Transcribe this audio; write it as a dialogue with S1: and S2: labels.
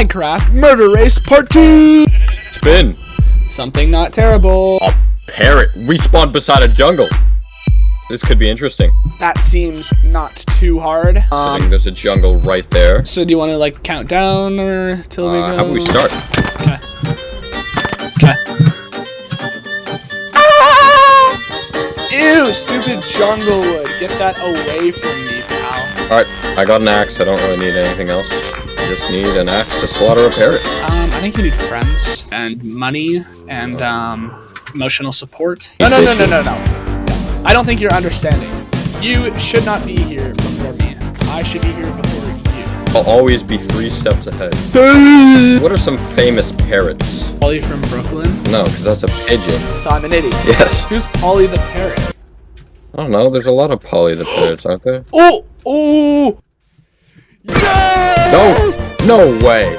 S1: Minecraft Murder Race Part 2!
S2: Spin.
S1: Something not terrible.
S2: A parrot. We spawned beside a jungle. This could be interesting.
S1: That seems not too hard.
S2: I think there's a jungle right there.
S1: So do you want to like count down or till we go?
S2: How about we start?
S1: Okay. Okay. Ew, stupid jungle wood. Get that away from me, pal.
S2: Alright, I got an axe. I don't really need anything else. I just need an axe to slaughter a parrot.
S1: I think you need friends and money and emotional support. No. I don't think you're understanding. You should not be here before me. I should be here before you.
S2: I'll always be 3 steps ahead. What are some famous parrots?
S1: Pauly from Brooklyn?
S2: No, because that's a pigeon.
S1: So I'm an idiot.
S2: Yes.
S1: Who's Pauly the Parrot?
S2: I don't know. There's a lot of Pauly the Parrots, aren't there?
S1: Oh! Yes!
S2: No! No way!